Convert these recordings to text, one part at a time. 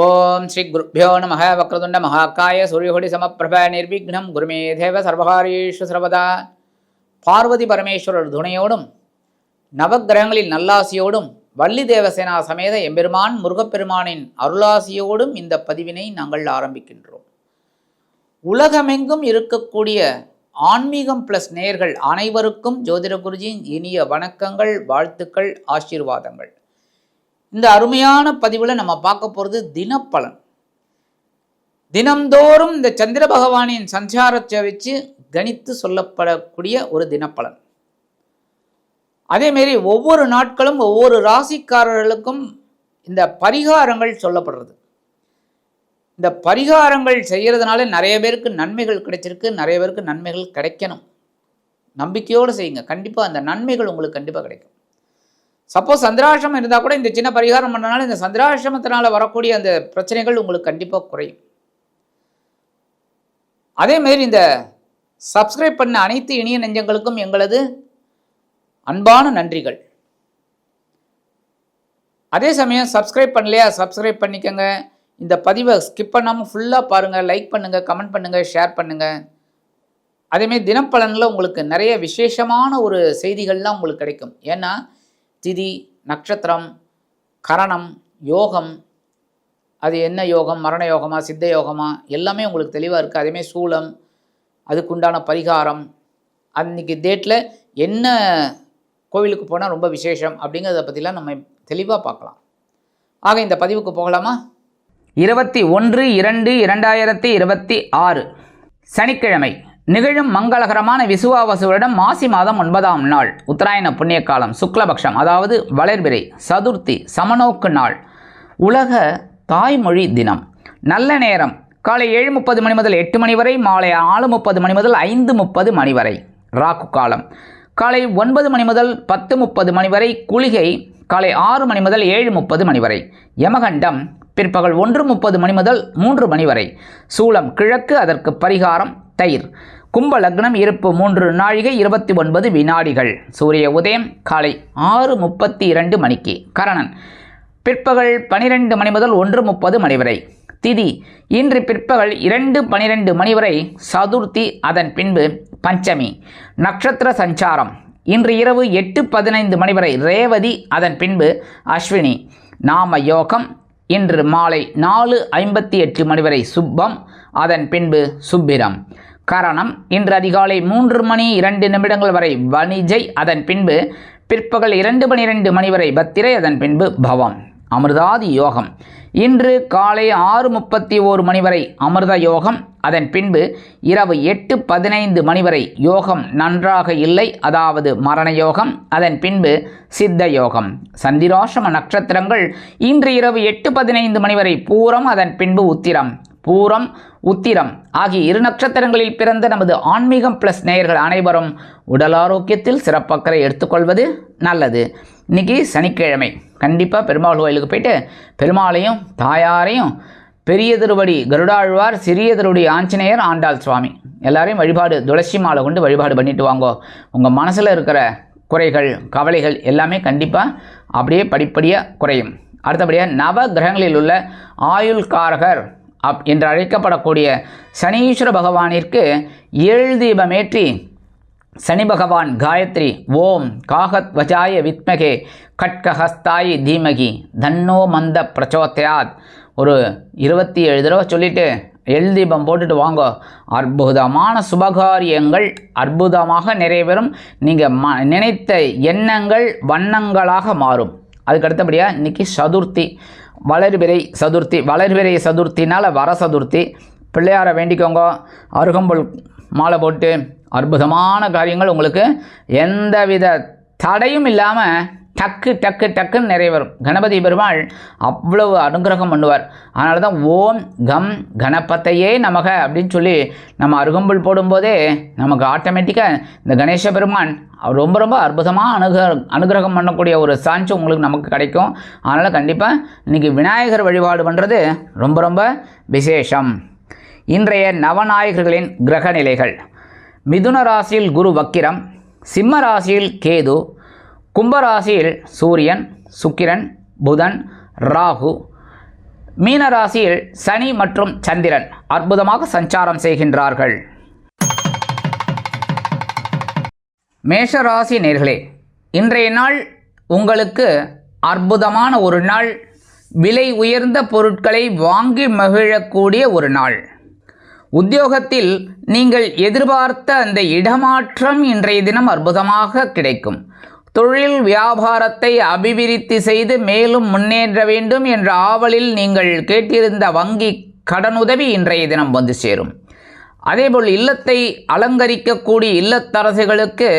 ஓம் ஸ்ரீ குருப்யோ நம வக்ரதுண்ட மகாகாய சூரியகோடி சமப்பிரப நிர்விக்னம் குருமே தேவ சர்வகாரீஷு சர்வதா. பார்வதி பரமேஸ்வரர் துணையோடும் நவக்கிரகங்களின் நல்லாசியோடும் வள்ளி தேவசேனா சமேத எம்பெருமான் முருகப்பெருமானின் அருளாசியோடும் இந்த பதிவினை நாங்கள் ஆரம்பிக்கின்றோம். உலகமெங்கும் இருக்கக்கூடிய ஆன்மீகம் பிளஸ் நேயர்கள் அனைவருக்கும் ஜோதிட குருஜியின் இனிய வணக்கங்கள், வாழ்த்துக்கள், ஆசீர்வாதங்கள். இந்த அருமையான பதிவில் நம்ம பார்க்க போகிறது தினப்பலன். தினம்தோறும் இந்த சந்திர பகவானின் சஞ்சாரத்தை வச்சு கணித்து சொல்லப்படக்கூடிய ஒரு தினப்பலன். அதேமாரி ஒவ்வொரு நாட்களும் ஒவ்வொரு ராசிக்காரர்களுக்கும் இந்த பரிகாரங்கள் சொல்லப்படுறது. இந்த பரிகாரங்கள் செய்கிறதுனால நிறைய பேருக்கு நன்மைகள் கிடைச்சிருக்கு, நிறைய பேருக்கு நன்மைகள் கிடைக்கணும். நம்பிக்கையோடு செய்யுங்க, கண்டிப்பாக அந்த நன்மைகள் உங்களுக்கு கண்டிப்பாக கிடைக்கும். சப்போஸ் சந்திராசிரமம் இருந்தால் கூட இந்த சின்ன பரிகாரம் பண்ணனால இந்த சந்திராசிரமத்தினால் வரக்கூடிய அந்த பிரச்சனைகள் உங்களுக்கு கண்டிப்பாக குறையும். அதேமாரி இந்த சப்ஸ்கிரைப் பண்ண அனைத்து இனிய நெஞ்சங்களுக்கும் எங்களது அன்பான நன்றிகள். அதே சமயம் சப்ஸ்கிரைப் பண்ணலையா, சப்ஸ்கிரைப் பண்ணிக்கோங்க. இந்த பதிவை ஸ்கிப் பண்ணாமல் ஃபுல்லாக பாருங்கள், லைக் பண்ணுங்கள், கமெண்ட் பண்ணுங்கள், ஷேர் பண்ணுங்கள். அதேமாரி தினப்பலனில் உங்களுக்கு நிறைய விசேஷமான ஒரு செய்திகள்லாம் உங்களுக்கு கிடைக்கும். ஏன்னா திதி, நட்சத்திரம், கரணம், யோகம், அது என்ன யோகம், மரண யோகமா, சித்த யோகமா, எல்லாமே உங்களுக்கு தெளிவாக இருக்குது. அதேமாதிரி சூலம், அதுக்குண்டான பரிகாரம், அன்றைக்கி டேட்டில் என்ன கோவிலுக்கு போனால் ரொம்ப விசேஷம் அப்படிங்கிறத பற்றிலாம் நம்ம தெளிவாக பார்க்கலாம். ஆக இந்த பதிவுக்கு போகலாமா? 21/2/2026 சனிக்கிழமை நிகழும் மங்களகரமான விசுவாவசுவிடம் மாசி மாதம் 9ஆம் நாள், உத்தராயண புண்ணிய காலம், சுக்லபக்ஷம், அதாவது வளர்பிறை சதுர்த்தி, சமநோக்கு நாள், உலக தாய்மொழி தினம். நல்ல நேரம் காலை 7:30 மணி முதல் 8 மணி வரை, மாலை 4:30 மணி முதல் 5:30 மணி வரை. ராகு காலம் காலை 9 மணி முதல் 10:30 மணி வரை. குளிகை காலை 6 மணி முதல் 7:30 மணி வரை. யமகண்டம் பிற்பகல் 1:30 மணி முதல் 3 மணி வரை. சூலம் கிழக்கு, அதற்கு பரிகாரம் தயிர். கும்ப லக்னம், இருப்பு 3 நாழிகை 29 வினாடிகள். சூரிய உதயம் காலை 6:32 மணிக்கு. கரணன் பிற்பகல் 12 மணி முதல் 1:30 மணி வரை. திதி இன்று பிற்பகல் 2:12 மணி வரை சதுர்த்தி, அதன் பின்பு பஞ்சமி. நட்சத்திர சஞ்சாரம் இன்று இரவு 8:15 மணி வரை ரேவதி, அதன் பின்பு அஸ்வினி. நாம யோகம் இன்று மாலை 4:58 மணி வரை சுப்பம், அதன் பின்பு சுப்பிரம். கரணம் இன்று அதிகாலை 3:02 வரை வணிஜை, அதன் பின்பு பிற்பகல் 2:12 மணி வரை பத்திரை, அதன் பின்பு பவம். அமிர்தாதி யோகம் இன்று காலை 6:31 மணி வரை அமிர்த யோகம், அதன் பின்பு இரவு 8:15 மணி வரை யோகம் நன்றாக இல்லை, அதாவது மரண யோகம், அதன் பின்பு சித்த யோகம். சந்திராசிரம நட்சத்திரங்கள் இன்று இரவு 8:15 மணி வரை பூரம், அதன் பின்பு உத்திரம். பூரம், உத்திரம் ஆகிய 2 நட்சத்திரங்களில் பிறந்த நமது ஆன்மீகம் பிளஸ் நேயர்கள் அனைவரும் உடல் ஆரோக்கியத்தில் சிறப்பக்கறை எடுத்துக்கொள்வது நல்லது. இன்றைக்கி சனிக்கிழமை, கண்டிப்பாக பெருமாள் கோயிலுக்கு போயிட்டு பெருமாளையும் தாயாரையும், பெரிய திருவடி கருடாழ்வார், சிறிய திருவடி ஆஞ்சநேயர், ஆண்டாள் சுவாமி எல்லாரையும் வழிபாடு துளசி மாலை கொண்டு வழிபாடு பண்ணிட்டு வாங்கோ. உங்கள் மனசில் இருக்கிற குறைகள், கவலைகள் எல்லாமே கண்டிப்பாக அப்படியே படிப்படியாக குறையும். அடுத்தபடியாக நவ கிரகங்களில் உள்ள ஆயுள்காரகர் என்று அழைக்கப்படக்கூடிய சனீஸ்வர பகவானிற்கு 7 தீபமேற்றி சனி பகவான் காயத்ரி ஓம் காகத் வஜாய வித்மகே கட்கஹஸ்தாயி தீமகி தன்னோ மந்த பிரச்சோதயாத் ஒரு 27 தடவை சொல்லிவிட்டு 7 தீபம் போட்டுட்டு வாங்க. அற்புதமான சுபகாரியங்கள் அற்புதமாக நிறைவேறும். நீங்கள் நினைத்த எண்ணங்கள் வண்ணங்களாக மாறும். அதுக்கு அடுத்தபடியாக இன்றைக்கி சதுர்த்தி, வளர்பிறை சதுர்த்தி. வளர்பிறை சதுர்த்தினால் வர சதுர்த்தி. பிள்ளையாரை வேண்டிக்கோங்க, அருகம்புல் மாலை போட்டு அற்புதமான காரியங்கள் உங்களுக்கு எந்தவித தடையும் இல்லாமல் டக்கு டக்கு டக்குன்னு நிறைவேறும். கணபதி பெருமாள் அவ்வளவு அனுகிரகம் பண்ணுவார். அதனால தான் ஓம் கம் கணபதையே நமக அப்படின்னு சொல்லி நம்ம அருகம்புல் போடும்போதே நமக்கு ஆட்டோமேட்டிக்காக இந்த கணேச பெருமான் ரொம்ப ரொம்ப அற்புதமாக அனுகிரகம் பண்ணக்கூடிய ஒரு சான்ஸ் உங்களுக்கு நமக்கு கிடைக்கும். அதனால் கண்டிப்பாக இன்றைக்கி விநாயகர் வழிபாடு பண்ணுறது ரொம்ப ரொம்ப விசேஷம். இன்றைய நவநாயகர்களின் கிரக நிலைகள்: மிதுன ராசியில் குரு வக்கிரம், சிம்ம ராசியில் கேது, கும்பராசியில் சூரியன், சுக்கிரன், புதன், ராகு, மீனராசியில் சனி மற்றும் சந்திரன் அற்புதமாக சஞ்சாரம் செய்கின்றார்கள். மேஷராசி நேயர்களே, இன்றைய நாள் உங்களுக்கு அற்புதமான ஒரு நாள். விலை உயர்ந்த பொருட்களை வாங்கி மகிழக்கூடிய ஒரு நாள். உத்தியோகத்தில் நீங்கள் எதிர்பார்த்த அந்த இடமாற்றம் இன்றைய தினம் அற்புதமாக கிடைக்கும். தொழில் வியாபாரத்தை அபிவிருத்தி செய்து மேலும் முன்னேற வேண்டும் என்ற ஆவலில் நீங்கள் கேட்டிருந்த வங்கி கடனுதவி இன்றைய தினம் வந்து சேரும். அதேபோல் இல்லத்தை அலங்கரிக்கக்கூடிய இல்லத்தரசிகளுக்கு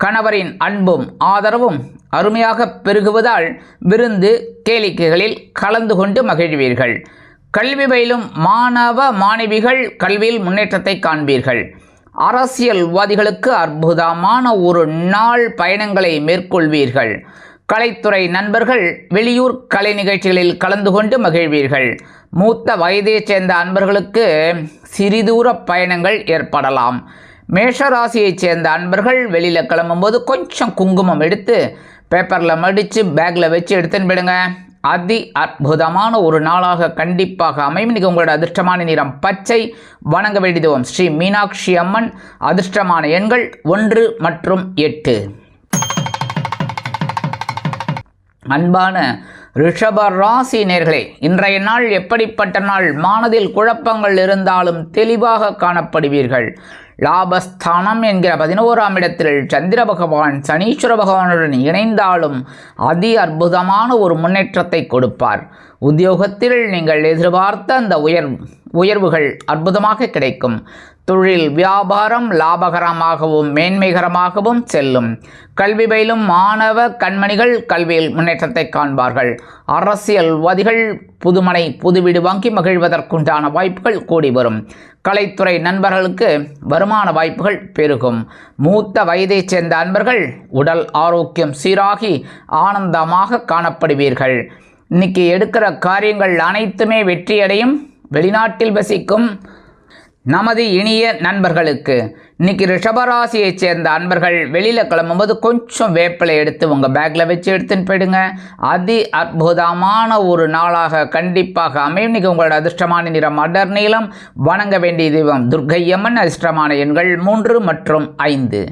கணவரின் அன்பும் ஆதரவும் அருமையாக பெருகுவதால் விருந்து கேளிக்கைகளில் கலந்து கொண்டு மகிழ்வீர்கள். கல்வி பயிலும் மாணவ மாணவிகள் கல்வியில் முன்னேற்றத்தை காண்பீர்கள். அரசியல்வாதிகளுக்கு அற்புதமான ஒரு நாள் பயணங்களை மேற்கொள்வீர்கள். கலைத்துறை நண்பர்கள் வெளியூர் கலை நிகழ்ச்சிகளில் கலந்து கொண்டு மகிழ்வீர்கள். மூத்த வயதைச் சேர்ந்த அன்பர்களுக்கு சிறிதூர பயணங்கள் ஏற்படலாம். மேஷராசியைச் சேர்ந்த அன்பர்கள் வெளியில் கிளம்பும்போது கொஞ்சம் குங்குமம் எடுத்து பேப்பரில் மடித்து பேக்கில் வச்சு எடுத்துன்னு போயிடுங்க. அதி அற்புதமான ஒரு நாளாக கண்டிப்பாக அமையும். இன்றைக்கி உங்களோட அதிர்ஷ்டமான நிறம் பச்சை. வணங்க வேண்டியதும் ஸ்ரீ மீனாட்சி அம்மன். அதிர்ஷ்டமான எண்கள் 1 மற்றும் 8. அன்பான ரிஷப ராசி நேயர்களே, இன்றைய நாள் எப்படிப்பட்ட நாள்? மனதில் குழப்பங்கள் இருந்தாலும் தெளிவாக காணப்படுவீர்கள். லாபஸ்தானம் என்கிற 11ஆம் இடத்தில் சந்திர பகவான் சனீஸ்வர பகவானுடன் இணைந்தாலும் அதி அற்புதமான ஒரு முன்னேற்றத்தை கொடுப்பார். உத்தியோகத்தில் நீங்கள் எதிர்பார்த்த அந்த உயர்வுகள் அற்புதமாக கிடைக்கும். தொழில் வியாபாரம் லாபகரமாகவும் மேன்மைகரமாகவும் செல்லும். கல்வி பயிலும் மாணவ கண்மணிகள் கல்வியில் முன்னேற்றத்தை காண்பார்கள். அரசியல்வாதிகள் புதுமனை புதுவீடு வாங்கி மகிழ்வதற்குண்டான வாய்ப்புகள் கூடி வரும். கலைத்துறை நண்பர்களுக்கு வருமான வாய்ப்புகள் பெருகும். மூத்த வயதைச் சேர்ந்த அன்பர்கள் உடல் ஆரோக்கியம் சீராகி ஆனந்தமாக காணப்படுவீர்கள். இன்னைக்கு எடுக்கிற காரியங்கள் அனைத்துமே வெற்றியடையும். வெளிநாட்டில் வசிக்கும் நமது இனிய நண்பர்களுக்கு இன்னைக்கு ரிஷபராசியைச் சேர்ந்த அன்பர்கள் வெளியில் கிளம்பும்போது கொஞ்சம் வேப்பிலை எடுத்து உங்கள் பேக்கில் வச்சு எடுத்துன்னு போயிடுங்க. அதி அற்புதமான ஒரு நாளாக கண்டிப்பாக அமையும். இன்னைக்கு உங்களோட அதிர்ஷ்டமான நிறம் அடர் நீளம். வணங்க வேண்டிய தெய்வம் துர்க்கையம்மன். அதிர்ஷ்டமான எண்கள் 3 மற்றும் 5.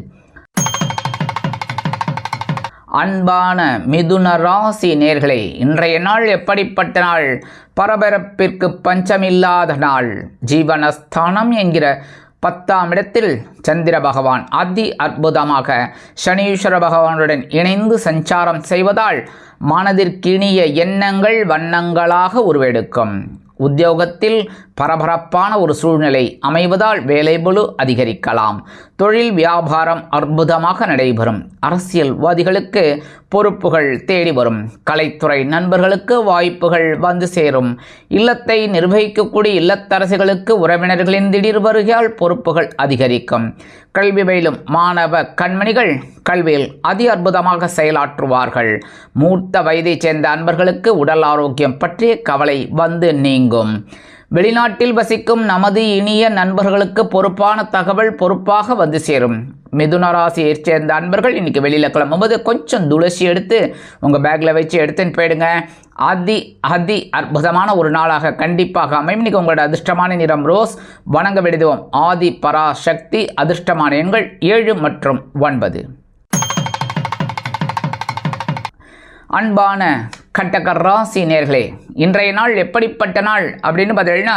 அன்பான மிதுன ராசி நேயர்களே, இன்றைய நாள் எப்படிப்பட்ட நாள்? பரபரப்பிற்கு பஞ்சமில்லாத நாள். ஜீவனஸ்தானம் என்கிற 10ஆம் இடத்தில் சந்திர பகவான் அதி அற்புதமாக சனீஸ்வர பகவானுடன் இணைந்து சஞ்சாரம் செய்வதால் மனதிற்கினிய எண்ணங்கள் வண்ணங்களாக உருவெடுக்கும். உத்தியோகத்தில் பரபரப்பான ஒரு சூழ்நிலை அமைவதால் வேலைபளு அதிகரிக்கலாம். தொழில் வியாபாரம் அற்புதமாக நடைபெறும். அரசியல்வாதிகளுக்கு பொறுப்புகள் தேடி வரும். கலைத்துறை நண்பர்களுக்கு வாய்ப்புகள் வந்து சேரும். இல்லத்தை நிர்வகிக்கக்கூடிய இல்லத்தரசிகளுக்கு உறவினர்களின் திடீர் வருகையால் பொறுப்புகள் அதிகரிக்கும். கல்வி பயிலும் மாணவ கண்மணிகள் கல்வியில் அதி அற்புதமாக செயலாற்றுவார்கள். மூத்த வயதைச் சேர்ந்த அன்பர்களுக்கு உடல் ஆரோக்கியம் பற்றிய கவலை வந்து நீங்கும். வெளிநாட்டில் வசிக்கும் நமது இனிய நண்பர்களுக்கு பொறுப்பான தகவல் பொறுப்பாக வந்து சேரும். மிதுன ராசியைச் சேர்ந்த அன்பர்கள் இன்றைக்கி வெளியில் கிளம்பும்போது கொஞ்சம் துளசி எடுத்து உங்கள் பேக்கில் வச்சு எடுத்துன்னு போயிடுங்க. அதி அற்புதமான ஒரு நாளாக கண்டிப்பாக அமையும். இன்றைக்கி உங்களோட அதிர்ஷ்டமான நிறம் ரோஸ். வணங்க வேண்டியதும் ஆதி பராசக்தி. அதிர்ஷ்டமான எண்கள் 7 மற்றும் 9. அன்பான கடக ராசி நேயர்களே, இன்றைய நாள் எப்படிப்பட்ட நாள் அப்படின்னு பார்த்தீங்கன்னா,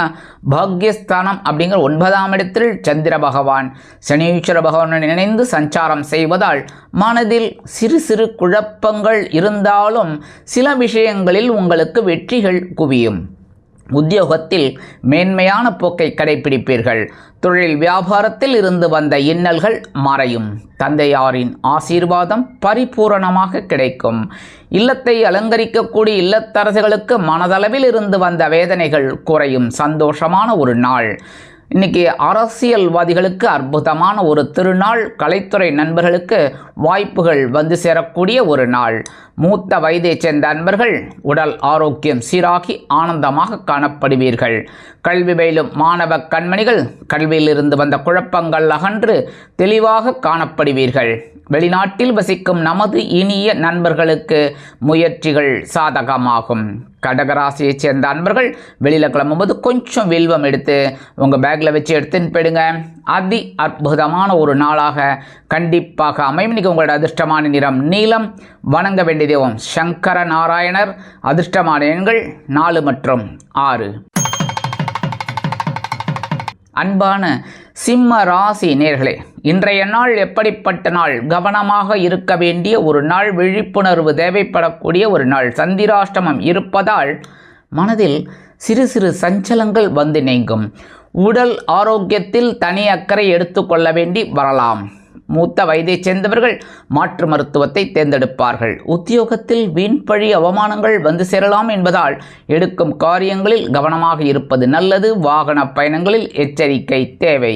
பாக்யஸ்தானம் அப்படிங்கிற 9ஆம் இடத்தில் சந்திர பகவான் சனீஸ்வர பகவானுடன் இணைந்து சஞ்சாரம் செய்வதால் மனதில் சிறு சிறு குழப்பங்கள் இருந்தாலும் சில விஷயங்களில் உங்களுக்கு வெற்றிகள் குவியும். உத்தியோகத்தில் மேன்மையான போக்கை கடைபிடிப்பீர்கள். தொழில் வியாபாரத்தில் இருந்து வந்த இன்னல்கள் மறையும். தந்தையாரின் ஆசீர்வாதம் பரிபூரணமாக கிடைக்கும். இல்லத்தை அலங்கரிக்கக்கூடிய இல்லத்தரசிகளுக்கு மனதளவில் இருந்து வந்த வேதனைகள் குறையும். சந்தோஷமான ஒரு நாள். இன்றைக்கி அரசியல்வாதிகளுக்கு அற்புதமான ஒரு திருநாள். கலைத்துறை நண்பர்களுக்கு வாய்ப்புகள் வந்து சேரக்கூடிய ஒரு நாள். மூத்த வயதைச் சேர்ந்த நண்பர்கள் உடல் ஆரோக்கியம் சீராகி ஆனந்தமாக காணப்படுவீர்கள். கல்வி பயிலும் மாணவ கண்மணிகள் கல்வியில் இருந்து வந்த குழப்பங்கள் அகன்று தெளிவாக காணப்படுவீர்கள். வெளிநாட்டில் வசிக்கும் நமது இனிய நண்பர்களுக்கு முயற்சிகள் சாதகமாகும். கடகராசியைச் சேர்ந்த அன்பர்கள் வெளியில் கிளம்பும்போது கொஞ்சம் வில்வம் எடுத்து உங்கள் பேக்கில் வச்சு எடுத்துன்னு போயிடுங்க. அதி அற்புதமான ஒரு நாளாக கண்டிப்பாக அமையும். இன்றைக்கி உங்களோட அதிர்ஷ்டமான நிறம் நீலம். வணங்க வேண்டிய தெய்வம் சங்கர நாராயணர். அதிர்ஷ்டமான எண்கள் 4 மற்றும் 6. அன்பான சிம்ம ராசி நேயர்களே, இன்றைய நாள் எப்படிப்பட்ட நாள்? கவனமாக இருக்க வேண்டிய ஒரு நாள், விழிப்புணர்வு தேவைப்படக்கூடிய ஒரு நாள். சந்திராஷ்டமம் இருப்பதால் மனதில் சிறு சிறு சஞ்சலங்கள் வந்து நீங்கும். உடல் ஆரோக்கியத்தில் தனி அக்கறை எடுத்துக்கொள்ள வேண்டி வரலாம். மூத்த வயதைச் சேர்ந்தவர்கள் மாற்று மருத்துவத்தை தேர்ந்தெடுப்பார்கள். உத்தியோகத்தில் வீண்பழி அவமானங்கள் வந்து சேரலாம் என்பதால் எடுக்கும் காரியங்களில் கவனமாக இருப்பது நல்லது. வாகன பயணங்களில் எச்சரிக்கை தேவை.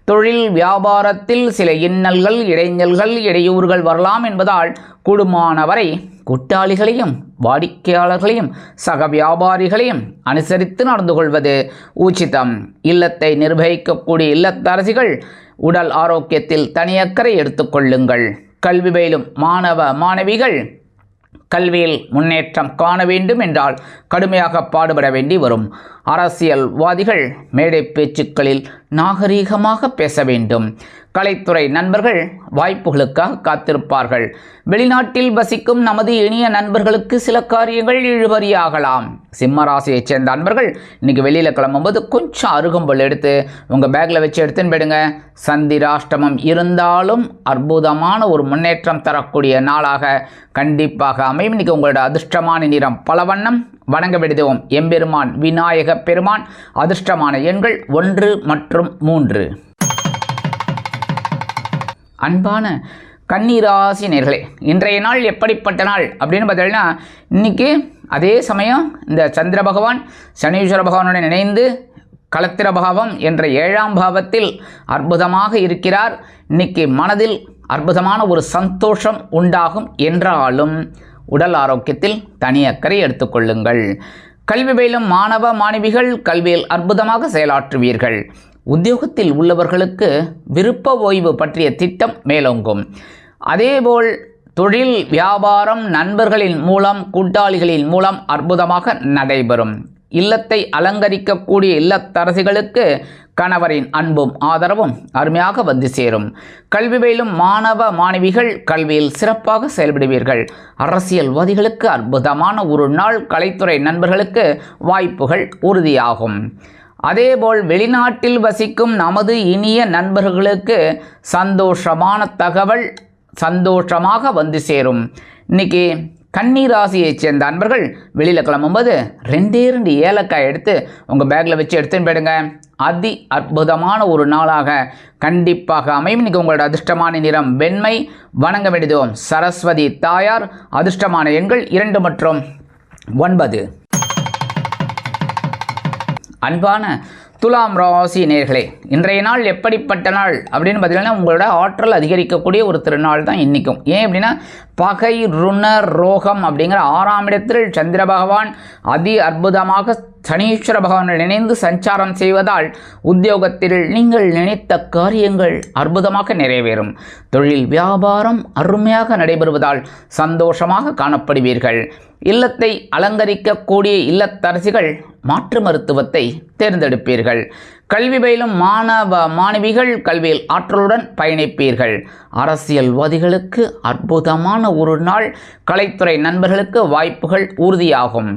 தொழில் வியாபாரத்தில் சில இன்னல்கள், இடைஞ்சல்கள், இடையூறுகள் வரலாம் என்பதால் கூடுமானவரை கூட்டாளிகளையும் வாடிக்கையாளர்களையும் சக வியாபாரிகளையும் அனுசரித்து நடந்து கொள்வது உச்சிதம். இல்லத்தை நிர்வகிக்கக்கூடிய இல்லத்தரசிகள் உடல் ஆரோக்கியத்தில் தனியக்கறை எடுத்துக்கொள்ளுங்கள். கல்வி பயிலும் மாணவ மாணவிகள் கல்வியில் முன்னேற்றம் காண வேண்டும் என்றால் கடுமையாக பாடுபட வேண்டி வரும். அரசியல்வாதிகள் மேடை பேச்சுக்களில் நாகரீகமாக பேச வேண்டும். கலைத்துறை நண்பர்கள் வாய்ப்புகளுக்காக காத்திருப்பார்கள். வெளிநாட்டில் வசிக்கும் நமது இனிய நண்பர்களுக்கு சில காரியங்கள் இழுபறியாகலாம். சிம்மராசியைச் சேர்ந்த நண்பர்கள் இன்றைக்கி வெளியில் கிளம்பும்போது கொஞ்சம் அருகம்புல் எடுத்து உங்கள் பேக்கில் வச்சு எடுத்துன்னு போயிடுங்க. சந்திராஷ்டமம் இருந்தாலும் அற்புதமான ஒரு முன்னேற்றம் தரக்கூடிய நாளாக கண்டிப்பாக அமையும். இன்றைக்கி உங்களோட அதிர்ஷ்டமான நிறம் பலவண்ணம். வணங்க வேண்டிய எம்பெருமான் விநாயக பெருமான். அதிர்ஷ்டமான எண்கள் 1 மற்றும் 3. அன்பான கன்னிராசி நேயர்களே, இன்றைய நாள் எப்படிப்பட்ட நாள் அப்படின்னு பார்த்தீங்கன்னா, இன்றைக்கி அதே சமயம் இந்த சந்திர பகவான் சனீஸ்வர பகவானுடன் இணைந்து களத்திர பாவம் என்ற 7ஆம் பாவத்தில் அற்புதமாக இருக்கிறார். இன்றைக்கி மனதில் அற்புதமான ஒரு சந்தோஷம் உண்டாகும். என்றாலும் உடல் ஆரோக்கியத்தில் தனி அக்கறை எடுத்துக்கொள்ளுங்கள். கல்வி பயிலும் மாணவ மாணவிகள் கல்வியில் அற்புதமாக செயலாற்றுவீர்கள். உத்தியோகத்தில் உள்ளவர்களுக்கு விருப்ப ஓய்வு பற்றிய திட்டம் மேலோங்கும். அதேபோல் தொழில் வியாபாரம் நண்பர்களின் மூலம் கூட்டாளிகளின் மூலம் அற்புதமாக நடைபெறும். இல்லத்தை அலங்கரிக்கக்கூடிய இல்லத்தரசிகளுக்கு கணவரின் அன்பும் ஆதரவும் அருமையாக வந்து சேரும். கல்வி பயிலும் மாணவ மாணவிகள் கல்வியில் சிறப்பாக செயல்படுவீர்கள். அரசியல்வாதிகளுக்கு அற்புதமான ஒரு நாள். கலைத்துறை நண்பர்களுக்கு வாய்ப்புகள் உறுதியாகும். அதேபோல் வெளிநாட்டில் வசிக்கும் நமது இனிய நண்பர்களுக்கு சந்தோஷமான தகவல் சந்தோஷமாக வந்து சேரும். இன்றைக்கி கன்னிராசியைச் சேர்ந்த அன்பர்கள் வெளியில் கிளம்பும்போது 2 ஏலக்காய் எடுத்து உங்கள் பேக்கில் வச்சு எடுத்துன்னு போயிடுங்க. அதி அற்புதமான ஒரு நாளாக கண்டிப்பாக அமையும். இன்றைக்கி உங்களோட அதிர்ஷ்டமான நிறம் வெண்மை. வணங்க வேண்டியதும் சரஸ்வதி தாயார். அதிர்ஷ்டமான எண்கள் 2 மற்றும் 9. அன்பான துலாம் ராசி நேயர்களே, இன்றைய நாள் எப்படிப்பட்ட நாள் அப்படின்னு பார்த்தீங்கன்னா, உங்களோட ஆற்றல் அதிகரிக்கக்கூடிய ஒரு திருநாள் தான் இன்றைக்கும். ஏன் அப்படின்னா, பகை ருண ரோகம் அப்படிங்கிற 6ஆம் இடத்தில் சந்திர பகவான் அதி அற்புதமாக சனீஸ்வர பகவானுடன் இணைந்து சஞ்சாரம் செய்வதால் உத்தியோகத்தில் நீங்கள் நினைத்த காரியங்கள் அற்புதமாக நிறைவேறும். தொழில் வியாபாரம் அருமையாக நடைபெறுவதால் சந்தோஷமாக காணப்படுவீர்கள். இல்லத்தை அலங்கரிக்கக்கூடிய இல்லத்தரசிகள் மாற்று மருத்துவத்தை தேர்ந்தெடுப்பீர்கள். கல்வி பயிலும் மாணவ மாணவிகள் கல்வியில் ஆற்றலுடன் பயணிப்பீர்கள். அரசியல்வாதிகளுக்கு அற்புதமான ஒரு நாள். கலைத்துறை நண்பர்களுக்கு வாய்ப்புகள் உறுதியாகும்.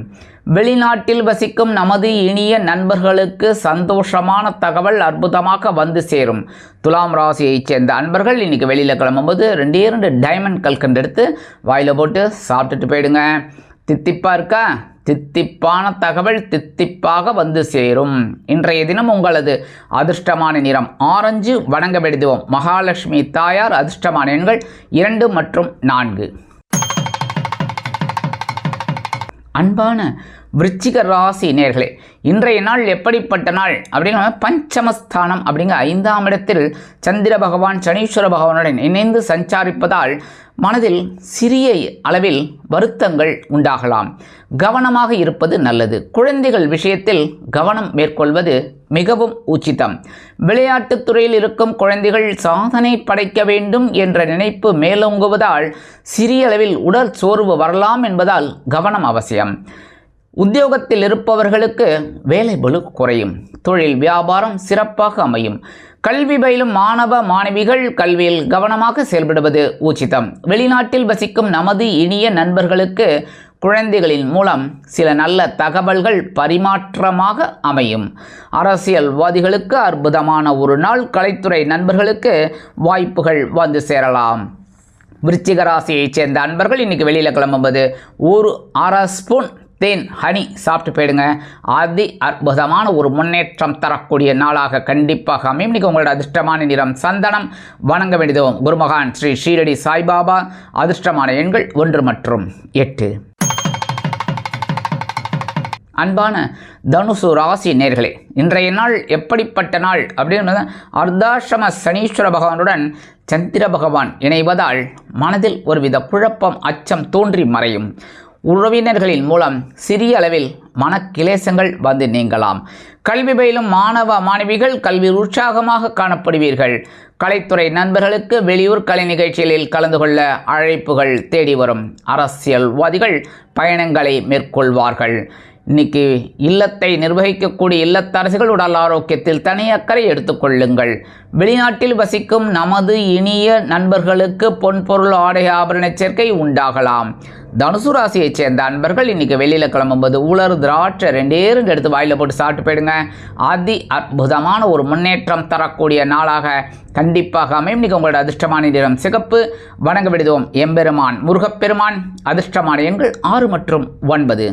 வெளிநாட்டில் வசிக்கும் நமது இனிய நண்பர்களுக்கு சந்தோஷமான தகவல் அற்புதமாக வந்து சேரும். துலாம் ராசியைச் சேர்ந்த அன்பர்கள் இன்றைக்கி வெளியில் கிளம்பும்போது 2 டைமண்ட் கல்கண்டு எடுத்து வாயில் போட்டு சாப்பிட்டுட்டு போயிடுங்க. தித்திப்பாக இருக்கா? தித்திப்பான தகவல் தித்திப்பாக வந்து சேரும். இன்றைய தினம் உங்களது அதிர்ஷ்டமான நிறம் ஆரஞ்சு. வணங்க வேண்டியதும் மகாலட்சுமி தாயார். அதிர்ஷ்டமான எண்கள் 2 மற்றும் 4. அன்பான விருச்சிக ராசி நேயர்களே, இன்றைய நாள் எப்படிப்பட்ட நாள் அப்படின்னு பஞ்சமஸ்தானம் அப்படிங்கிற 5ஆம் இடத்தில் சந்திர பகவான் சனீஸ்வர பகவானுடன் இணைந்து சஞ்சாரிப்பதால் மனதில் சிறிய அளவில் வருத்தங்கள் உண்டாகலாம். கவனமாக இருப்பது நல்லது. குழந்தைகள் விஷயத்தில் கவனம் மேற்கொள்வது மிகவும் உச்சிதம். விளையாட்டுத் துறையில் இருக்கும் குழந்தைகள் சாதனை படைக்க வேண்டும் என்ற நினைப்பு மேலோங்குவதால் சிறிய அளவில் உடல் சோர்வு வரலாம் என்பதால் கவனம் அவசியம். உத்தியோகத்தில் இருப்பவர்களுக்கு வேலை பளு குறையும். தொழில் வியாபாரம் சிறப்பாக அமையும். கல்வி பயிலும் மாணவ மாணவிகள் கல்வியில் கவனமாக செயல்படுவது உச்சிதம். வெளிநாட்டில் வசிக்கும் நமது இனிய நண்பர்களுக்கு குழந்தைகளின் மூலம் சில நல்ல தகவல்கள் பரிமாற்றமாக அமையும். அரசியல்வாதிகளுக்கு அற்புதமான ஒரு நாள். கலைத்துறை நண்பர்களுக்கு வாய்ப்புகள் வந்து சேரலாம். விருச்சிக ராசியைச் சேர்ந்த அன்பர்கள் இன்றைக்கி வெளியில் கிளம்பும்போது ஒரு அரை ஸ்பூன் தேன் ஹனி சாப்பிட்டு போயிடுங்க. அதி அற்புதமான ஒரு முன்னேற்றம் தரக்கூடிய நாளாக கண்டிப்பாக அமையும். இன்றைக்கி உங்களோட அதிர்ஷ்டமான நிறம் சந்தனம். வணங்க வேண்டியதும் குருமகான் ஸ்ரீ ஷீரடி சாய்பாபா. அதிர்ஷ்டமான எண்கள் 1 மற்றும் 8. அன்பான தனுசு ராசி நேர்களே, இன்றைய நாள் எப்படிப்பட்ட நாள் அப்படின்னு அர்த்தாசிரம சனீஸ்வர பகவானுடன் சந்திர பகவான் இணைவதால் மனதில் ஒருவித குழப்பம் அச்சம் தோன்றி மறையும். உறவினர்களின் மூலம் சிறிய அளவில் மனக்கிலேசங்கள் வந்து நீங்கலாம். கல்வி பயிலும் மாணவ மாணவிகள் கல்வி உற்சாகமாக காணப்படுவீர்கள். கலைத்துறை நண்பர்களுக்கு வெளியூர் கலை நிகழ்ச்சிகளில் கலந்து கொள்ள அழைப்புகள் தேடி வரும். அரசியல்வாதிகள் பயணங்களை மேற்கொள்வார்கள். இன்னைக்கு இல்லத்தை நிர்வகிக்கக்கூடிய இல்லத்தரசிகள் உடல் ஆரோக்கியத்தில் தனி அக்கறை எடுத்துக்கொள்ளுங்கள். வெளிநாட்டில் வசிக்கும் நமது இனிய நண்பர்களுக்கு பொன்பொருள் ஆடை ஆபரண சேர்க்கை உண்டாகலாம். தனுசு ராசியைச் சேர்ந்த அன்பர்கள் இன்றைக்கி வெளியில் கிளம்பும்போது உலர் திராட்சை 2 எடுத்து வாயில் போட்டு சாப்பிட்டு போயிடுங்க. அதி அற்புதமான ஒரு முன்னேற்றம் தரக்கூடிய நாளாக கண்டிப்பாக அமையும். இன்றைக்கி உங்களோட அதிர்ஷ்டமான நிறம் சிகப்பு. வணங்க விடுவோம் எம்பெருமான் முருகப்பெருமான். அதிர்ஷ்டமான எண்கள் 6 மற்றும் 9.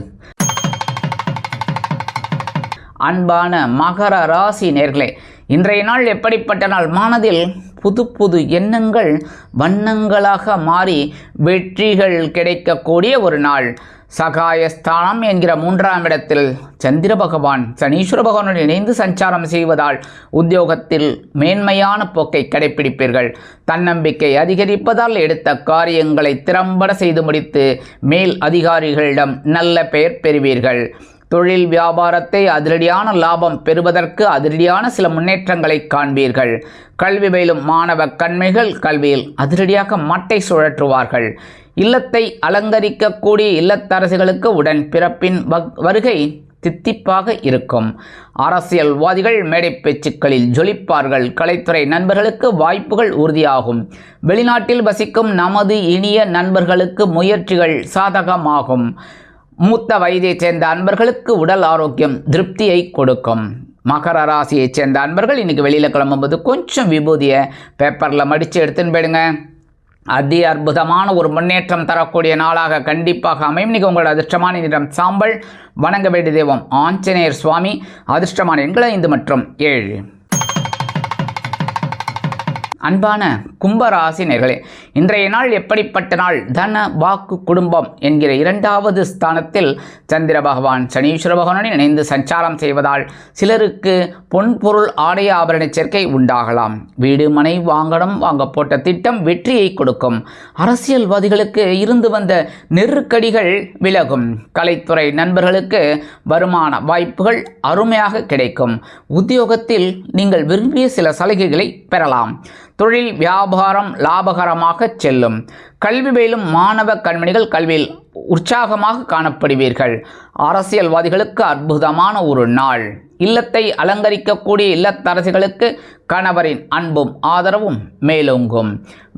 அன்பான மகர ராசி நேர்களே, இன்றைய நாள் எப்படிப்பட்ட நாள்? மனதில் புது புது எண்ணங்கள் வண்ணங்களாக மாறி வெற்றிகள் கிடைக்கக்கூடிய ஒரு நாள். சகாயஸ்தானம் என்கிற 3ஆம் இடத்தில் சந்திர பகவான் சனீஸ்வர பகவானுடன் இணைந்து சஞ்சாரம் செய்வதால் உத்தியோகத்தில் மேன்மையான போக்கை கடைபிடிப்பீர்கள். தன்னம்பிக்கை அதிகரிப்பதால் எடுத்த காரியங்களை திறம்பட செய்து முடித்து மேல் அதிகாரிகளிடம் நல்ல பெயர் பெறுவீர்கள். தொழில் வியாபாரத்தை அதிரடியான லாபம் பெறுவதற்கு அதிரடியான சில முன்னேற்றங்களை காண்பீர்கள். கல்வி பயிலும் மாணவ கண்மைகள் கல்வியில் அதிரடியாக மட்டை சுழற்றுவார்கள். இல்லத்தை அலங்கரிக்கக்கூடிய இல்லத்தரசிகளுக்கு உடன் பிறப்பின் வருகை தித்திப்பாக இருக்கும். அரசியல்வாதிகள் மேடை பேச்சுக்களில் ஜொலிப்பார்கள். கலைத்துறை நண்பர்களுக்கு வாய்ப்புகள் உறுதியாகும். வெளிநாட்டில் வசிக்கும் நமது இனிய நண்பர்களுக்கு முயற்சிகள் சாதகமாகும். மூத்த வயதைச் சேர்ந்த அன்பர்களுக்கு உடல் ஆரோக்கியம் திருப்தியை கொடுக்கும். மகர ராசியைச் சேர்ந்த அன்பர்கள் இன்றைக்கி வெளியில் கிளம்பும்போது கொஞ்சம் விபூதியை பேப்பரில் மடித்து எடுத்துன்னு போயிடுங்க. அதி அற்புதமான ஒரு முன்னேற்றம் தரக்கூடிய நாளாக கண்டிப்பாக அமையும். இன்றைக்கி உங்களோட அதிர்ஷ்டமான நிறம் சாம்பல். வணங்க வேண்டிய தெய்வம் ஆஞ்சநேயர் சுவாமி. அதிர்ஷ்டமான எண்கள் 5 மற்றும் 7. அன்பான கும்பராசி நேர்களே, இன்றைய நாள் எப்படிப்பட்ட நாள்? தன வாக்கு குடும்பம் என்கிற 2வது ஸ்தானத்தில் சந்திர பகவான் சனீஸ்வர பகவானுடன் இணைந்து சஞ்சாரம் செய்வதால் சிலருக்கு பொன்பொருள் ஆடை ஆபரண சேர்க்கை உண்டாகலாம். வீடு மனை வாங்க போட்ட திட்டம் வெற்றியை கொடுக்கும். அரசியல்வாதிகளுக்கு இருந்து வந்த நெருக்கடிகள் விலகும். கலைத்துறை நண்பர்களுக்கு வருமான வாய்ப்புகள் அருமையாக கிடைக்கும். உத்தியோகத்தில் நீங்கள் விரும்பிய சில சலுகைகளை பெறலாம். தொழில் வியாபாரம் லாபகரமாக செல்லும். கல்வி பயிலும் மாணவ கண்மணிகள் கல்வியில் உற்சாகமாக காணப்படுவீர்கள். அரசியல்வாதிகளுக்கு அற்புதமான ஒரு நாள். இல்லத்தை அலங்கரிக்கக்கூடிய இல்லத்தரசிகளுக்கு கணவரின் அன்பும் ஆதரவும் மேலோங்கும்.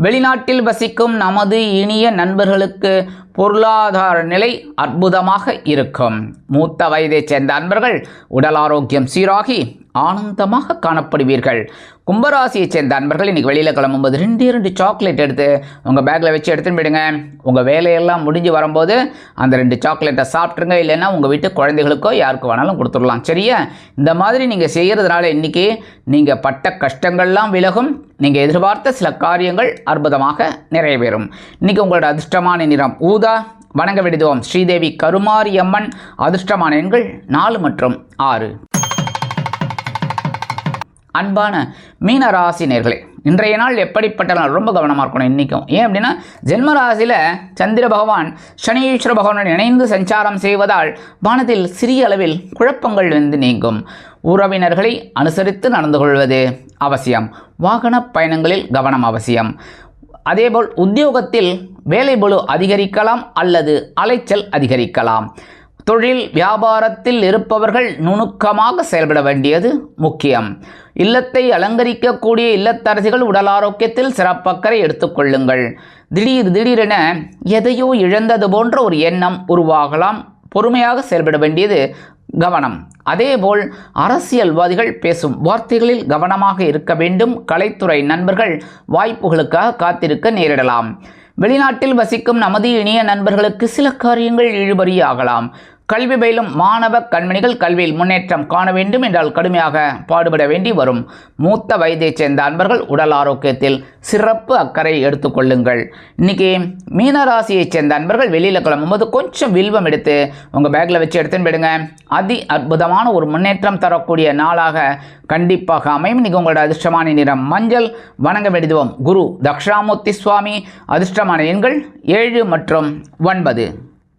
வெளிநாட்டில் வசிக்கும் நமது இனிய நண்பர்களுக்கு பொருளாதார நிலை அற்புதமாக இருக்கும். மூத்த வயதைச் சேர்ந்த அன்பர்கள் உடல் ஆரோக்கியம் சீராகி ஆனந்தமாக காணப்படுவீர்கள். கும்பராசியைச் சேர்ந்த அன்பர்கள் இன்றைக்கி வெளியில் கிளம்பும்போது 2 சாக்லேட் எடுத்து உங்கள் பேக்கில் வச்சு எடுத்துன்னு போயிடுங்க. உங்கள் வேலையெல்லாம் முடிஞ்சு வரும்போது அந்த 2 சாக்லேட்டை சாப்பிட்ருங்க. இல்லைன்னா உங்கள் வீட்டு குழந்தைகளுக்கோ யாருக்கு வேணாலும் கொடுத்துடலாம். சரியா? இந்த மாதிரி நீங்கள் செய்கிறதுனால இன்றைக்கி நீங்கள் பட்ட கஷ்டங்கள்லாம் விலகும். நீங்கள் எதிர்பார்த்த சில காரியங்கள் அற்புதமாக நிறைவேறும். இன்றைக்கி உங்களோட அதிர்ஷ்டமான நிறம் ஊதா. வணங்க வேண்டியதும் ஸ்ரீதேவி கருமாரி அம்மன். அதிர்ஷ்டமான எண்கள் 4 மற்றும் 6. அன்பான மீனராசி நேர்களே, இன்றைய நாள் எப்படிப்பட்ட நாள்? ரொம்ப கவனமாக இருக்கணும் இன்றைக்கும். ஏன் அப்படின்னா ஜென்மராசியில் சந்திர பகவான் சனீஸ்வர பகவானுடன் இணைந்து சஞ்சாரம் செய்வதால் மனதில் சிறிய அளவில் குழப்பங்கள் வந்து நீங்கும். உறவினர்களை அனுசரித்து நடந்து கொள்வது அவசியம். வாகன பயணங்களில் கவனம் அவசியம். அதேபோல் உத்தியோகத்தில் வேலை பளு அதிகரிக்கலாம் அல்லது அலைச்சல் அதிகரிக்கலாம். தொழில் வியாபாரத்தில் இருப்பவர்கள் நுணுக்கமாக செயல்பட வேண்டியது முக்கியம். இல்லத்தை அலங்கரிக்கக்கூடிய இல்லத்தரசிகள் உடல் ஆரோக்கியத்தில் சிறப்பக்கறை எடுத்துக்கொள்ளுங்கள். திடீரென எதையோ இழந்தது போன்ற ஒரு எண்ணம் உருவாகலாம். பொறுமையாக செயல்பட வேண்டியது கவனம். அதேபோல் அரசியல்வாதிகள் பேசும் வார்த்தைகளில் கவனமாக இருக்க வேண்டும். கலைத்துறை நண்பர்கள் வாய்ப்புகளுக்காக காத்திருக்க நேரிடலாம். வெளிநாட்டில் வசிக்கும் நமது இனிய நண்பர்களுக்கு சில காரியங்கள் இழுபறியாகலாம். கல்வி பயிலும் மாணவ கண்மணிகள் கல்வியில் முன்னேற்றம் காண வேண்டும் என்றால் கடுமையாக பாடுபட வேண்டி வரும். மூத்த வயதைச் சேர்ந்த அன்பர்கள் உடல் ஆரோக்கியத்தில் சிறப்பு அக்கறை எடுத்துக்கொள்ளுங்கள். இன்றைக்கி மீனராசியைச் சேர்ந்த அன்பர்கள் வெளியில் கிளம்பும்போது கொஞ்சம் வில்வம் எடுத்து உங்கள் பேக்கில் வச்சு எடுத்துன்னு போயிடுங்க. அற்புதமான ஒரு முன்னேற்றம் தரக்கூடிய நாளாக கண்டிப்பாக அமையும். இன்றைக்கி உங்களோட அதிர்ஷ்டமான நிறம் மஞ்சள். வணங்க வேண்டியதுவோம் குரு தக்ஷாமூர்த்தி சுவாமி. அதிர்ஷ்டமான எண்கள் 7 மற்றும் 9.